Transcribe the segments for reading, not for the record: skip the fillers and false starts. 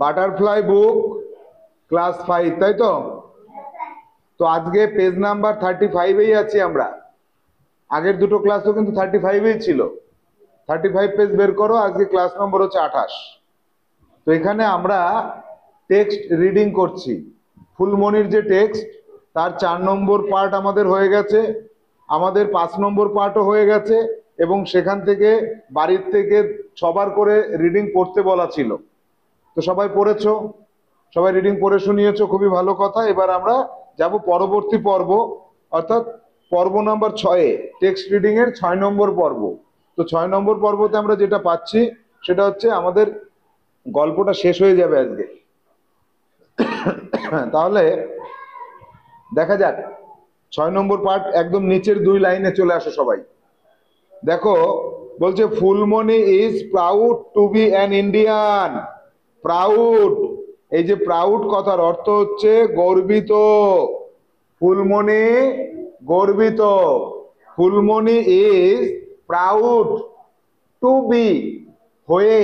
Butterfly বুক class 5, তাই তো? তো আজকে পেজ নাম্বার 35-এই আছি আমরা। আগের দুটো ক্লাসও কিন্তু 35-এই ছিল। 35 পেজ বের করো, আজকে ক্লাস নম্বর হচ্ছে 28। তো এখানে আমরা টেক্সট রিডিং করছি। ফুলমণির যে টেক্সট, তার 4 নম্বর পার্ট আমাদের হয়ে গেছে, আমাদের 5 নম্বর পার্টও হয়ে গেছে, এবং সেখান থেকে বাড়ির থেকে সবার করে রিডিং পড়তে বলা ছিল। তো সবাই পড়েছো, সবাই রিডিং পড়ে শুনিয়েছো, খুবই ভালো কথা। এবার আমরা যাব পরবর্তী পর্ব, অর্থাৎ পর্ব নাম্বার 6-এ, টেক্সট রিডিং এর 6 নম্বর পর্ব। তো 6 নম্বর পর্বতে আমরা যেটা পাচ্ছি সেটা হচ্ছে আমাদের গল্পটা শেষ হয়ে যাবে আজকে। তাহলে দেখা যাক 6 নম্বর পার্ট, একদম নিচের 2 লাইনে চলে আসো সবাই। দেখো, বলছে Phulmoni is proud to be an Indian. Proud, এই যে প্রাউড কথার অর্থ হচ্ছে গর্বিত। ফুলমণি গর্বিত। Phulmoni is proud to be, হয়ে,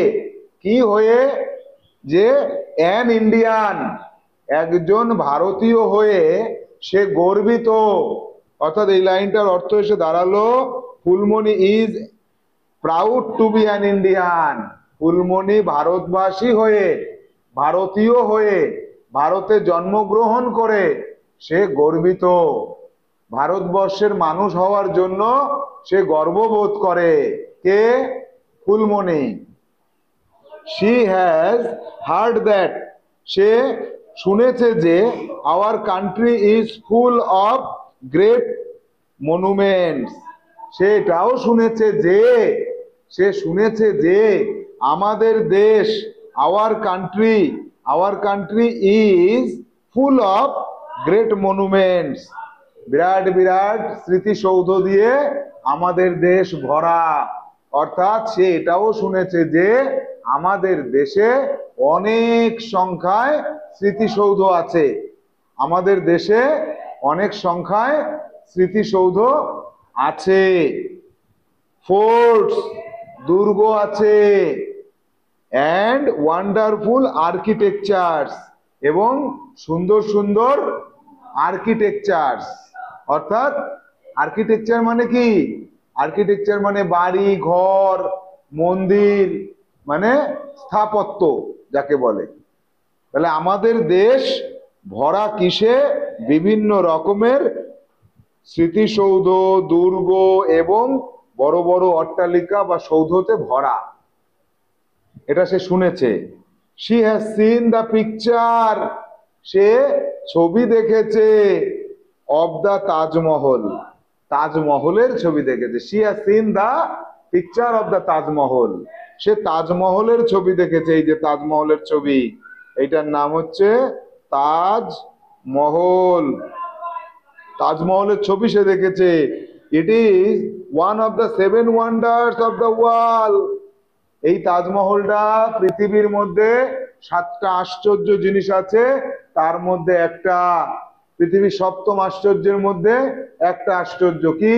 কি হয়ে? যে অ্যান ইন্ডিয়ান, একজন ভারতীয় হয়ে সে গর্বিত। অর্থাৎ এই লাইনটার অর্থ এসে দাঁড়ালো, Phulmoni is proud to be an Indian. Phulmoni ভারতবাসী হয়ে, ভারতীয় হয়ে, ভারতে জন্মগ্রহণ করে সে গর্বিত। ভারতবর্ষের মানুষ হওয়ার জন্য সে গর্ববোধ করে। কে? Phulmoni. she has heard that, সে শুনেছে যে our country is full of great monuments, সেটাও শুনেছে যে, সে শুনেছে যে আমাদের দেশ, our country is full of great monuments, বিরাট বিরাট স্মৃতিসৌধ দিয়ে আমাদের দেশ ভরা। অর্থাৎ সে এটাও শুনেছে যে আমাদের দেশে অনেক সংখ্যায় স্মৃতিসৌধ আছে। আমাদের দেশে অনেক সংখ্যায় স্মৃতিসৌধ আছে। ফোর্টস, দুর্গ আছে। অ্যান্ড ওয়ান্ডারফুল আর্কিটেকচার্স, এবং সুন্দর সুন্দর আর্কিটেকচার্স। অর্থাৎ আর্কিটেকচার মানে কি? আর্কিটেকচার মানে বাড়ি ঘর, মন্দির, মানে স্থাপত্য যাকে বলে। তাহলে আমাদের দেশ ভরা কিসে? বিভিন্ন রকমের স্মৃতিসৌধ, দুর্গ এবং বড় বড় অট্টালিকা বা সৌধতে ভরা। এটা সে শুনেছে। she has seen the picture, সে ছবি দেখেছে, of the তাজমহল, তাজমহলের ছবি দেখেছে। she has seen the picture of the Taj Mahal, সে তাজমহলের ছবি দেখেছে। এই যে তাজমহলের ছবি, এইটার নাম হচ্ছে তাজমহল। তাজমহলের ছবি সে দেখেছে। It is one of the 7 wonders of the world, এই তাজমহলটা পৃথিবীর মধ্যে 7টা আশ্চর্য জিনিস আছে, তার মধ্যে একটা। পৃথিবীর 7ম আশ্চর্যের মধ্যে একটা আশ্চর্য কি?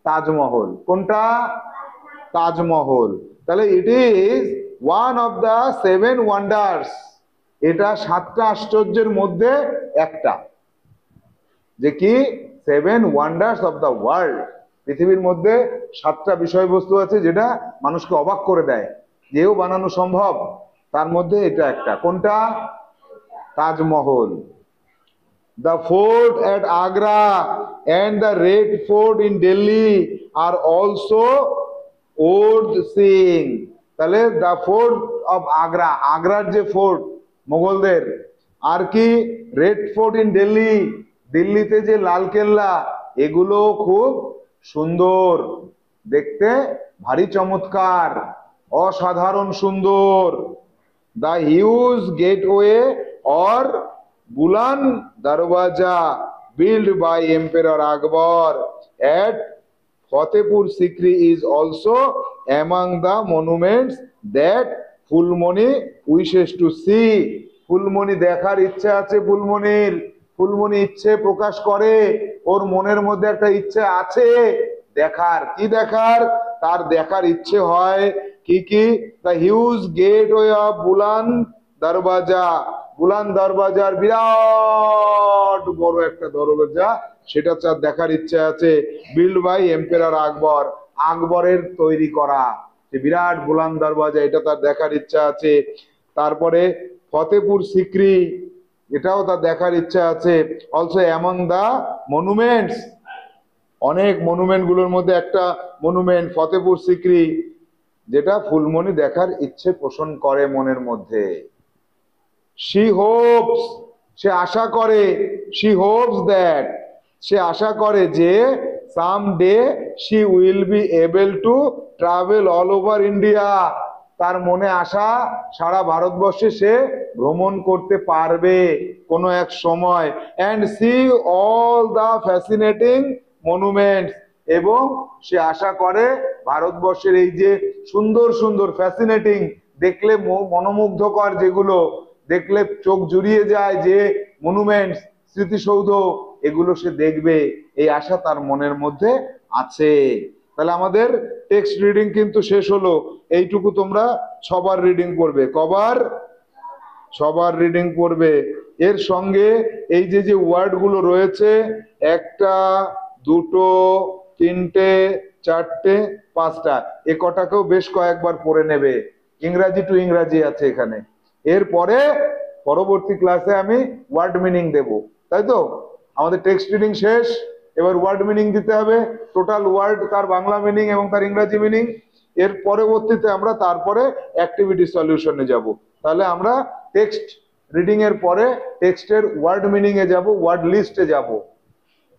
তাজমহল। কোনটা? তাজমহল। তাহলে it is one of the 7 wonders, এটা 7টা আশ্চর্যের মধ্যে একটা। যে কি? 7 ওয়ান্ডার্স অফ দ্য ওয়ার্ল্ড, পৃথিবীর মধ্যে 7টা বিষয়বস্তু আছে যেটা মানুষকে অবাক করে দেয়, যেও বানানো সম্ভব, তার মধ্যে এটা একটা। কোনটা? Taj Mahal. The fort at Agra and the Red Fort in Delhi are also worth seeing. তাহলে the fort of Agra, আগ্রার যে ফোর্ট মোগলদের, আর কি রেড ফোর্ট ইন দিল্লি, দিল্লিতে যে লালকেল্লা, এগুলো খুব সুন্দর দেখতে, ভারী চমৎকার, অসাধারণ সুন্দর। The huge gateway or বুলান Darwaza built by Emperor Akbar at Fatehpur Sikri is also among the monuments that Phulmoni wishes to see. Phulmoni দেখার ইচ্ছা আছে ফুলমণির। ফুলমণি ইচ্ছে প্রকাশ করে, ওর মনের মধ্যে একটা ইচ্ছে আছে দেখার। কি দেখার? তার দেখার ইচ্ছে হয় কি কি? দ্য হিউজ গেটওয়ে অফ বুলান দরওয়াজা, বুলান দরওয়াজার বিরাট বড় একটা দরওয়াজা, সেটা তার দেখার ইচ্ছা আছে। বিল্ড বাই এম্পেরার আকবর, আকবরের তৈরি করা যে বিরাট বুলান দরওয়াজা, এটা তার দেখার ইচ্ছা আছে। তারপরে ফতেপুর সিক্রি, এটাও তার দেখার ইচ্ছা আছে। অলসো অ্যামং দা মনুমেন্টস, অনেক মনুমেন্ট গুলোর মধ্যে একটা মনুমেন্ট ফতেপুর সিক্রি, যেটা ফুলমণি দেখার ইচ্ছে পোষণ করে মনের মধ্যে। she hopes, সে আশা করে, she hopes that, সে আশা করে যে someday she will be able to travel all over India, তার মনে আশা সারা ভারতবর্ষে সে ভ্রমণ করতে পারবে কোনো এক সময়, and see all the fascinating monuments, এবং সে আশা করে ভারতবর্ষের এই যে সুন্দর সুন্দর ফ্যাসিনেটিং, দেখলে মনোমুগ্ধকর, যেগুলো দেখলে চোখ জুড়িয়ে যায় যে মনুমেন্টস, স্মৃতিসৌধ, এগুলো সে দেখবে, এই আশা তার মনের মধ্যে আছে। তাহলে আমাদের টেক্সট রিডিং কিন্তু শেষ হলো। এইটুকু তোমরা ছবার রিডিং করবে। কবার? ছবার রিডিং করবে। এর সঙ্গে এই যে যে ওয়ার্ড গুলো রয়েছে, একটা, দুটো, তিনটে, চারটে, পাঁচটা, এ কটাকেও বেশ কয়েকবার পড়ে নেবে। ইংরাজি টু ইংরাজি আছে এখানে। এরপরে পরবর্তী ক্লাসে আমি ওয়ার্ড মিনিং দেব, তাই তো? আমাদের টেক্সট রিডিং শেষ, এবার ওয়ার্ড মিনিং দিতে হবে, টোটাল ওয়ার্ড, তার বাংলা মিনিং এবং তার ইংরাজি মিনিং। এর পরবর্তীতে আমরা তারপরে অ্যাক্টিভিটি সলিউশনে যাব। তাহলে আমরা টেক্সট রিডিং এর পরে টেক্সটের ওয়ার্ড মিনিং এ যাব, ওয়ার্ড লিস্টে যাব।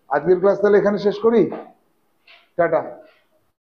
আজকের ক্লাস তাহলে এখানে শেষ করি। টাটা।